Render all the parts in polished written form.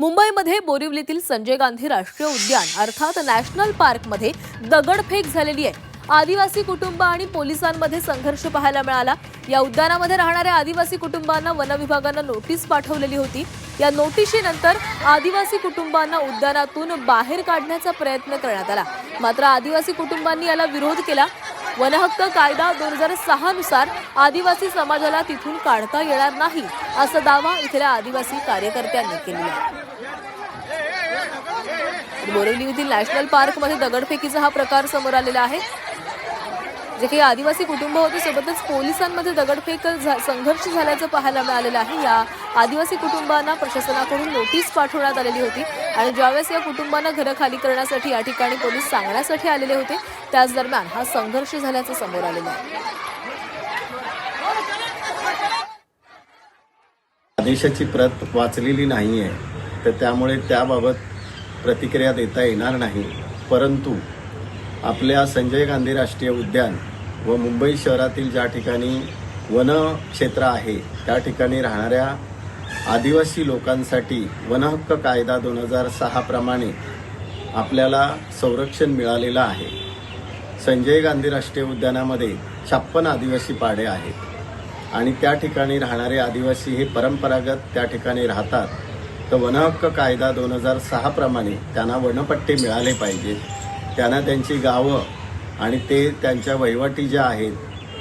मुंबईमध्ये बोरिवलीतील संजय गांधी राष्ट्रीय उद्यान अर्थात नॅशनल पार्कमध्ये दगडफेक झालेली आहे। आदिवासी कुटुंब आणि पोलिसांमध्ये संघर्ष पाहायला मिळाला। या उद्यानामध्ये राहणाऱ्या आदिवासी कुटुंबांना वन विभागाने नोटीस पाठवलेली होती। या नोटिशीनंतर आदिवासी कुटुंबांना उद्यानातून बाहेर काढण्याचा प्रयत्न करण्यात आला, मात्र आदिवासी कुटुंबांनी याला विरोध केला। वन हक्क कायदा 2006 नुसार आदिवासी समाजाला तिथून काढता येणार नाही असा दावा इथल्या आदिवासी कार्यकर्त्यांनी केला आहे। बोरिवलीतील नॅशनल पार्क मध्ये दगडफेकीचा हा प्रकार समोर आलेला आहे। जे काही आदिवासी कुटुंब होते सोबतच पोलिसांमध्ये दगडफेक संघर्ष झाल्याचं पाहायला मिळालेलं आहे। या आदिवासी कुटुंबांना प्रशासनाकडून नोटीस पाठवण्यात आलेली होती आणि ज्यावेळेस या कुटुंबांना घरं खाली करण्यासाठी या ठिकाणी पोलीस सांगण्यासाठी आलेले होते, त्याच दरम्यान हा संघर्ष झाल्याचं समोर आलेलं आहे। आदेशाची प्रत वाचलेली नाहीये, तर त्यामुळे त्याबाबत प्रतिक्रिया देता येणार नाही। परंतु आपल्या संजय गांधी राष्ट्रीय उद्यान व मुंबई शहरातील ज्या ठिकाणी वन क्षेत्र आहे त्या ठिकाणी राहणाऱ्या आदिवासी लोकांसाठी वन हक्क कायदा 2006 प्रमाणे आपल्याला संरक्षण मिळालेलं आहे। संजय गांधी राष्ट्रीय उद्यानामध्ये 56 आदिवासी पाडे आहेत आणि त्या ठिकाणी राहणारे आदिवासी हे परंपरागत त्या ठिकाणी राहतात। तर वन हक्क कायदा 2006 प्रमाणे त्यांना वनपट्टे मिळाले पाहिजेत। त्यांना त्यांची गावं आणि ते त्यांच्या वहिवाटी ज्या आहेत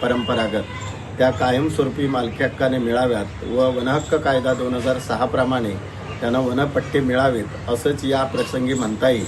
परंपरागत त्या कायमस्वरूपी मालकी हक्काने मिळाव्यात व वनहक्क कायदा 2006 प्रमाणे त्यांना वनपट्टे मिळावेत असंच या प्रसंगी म्हणता येईल।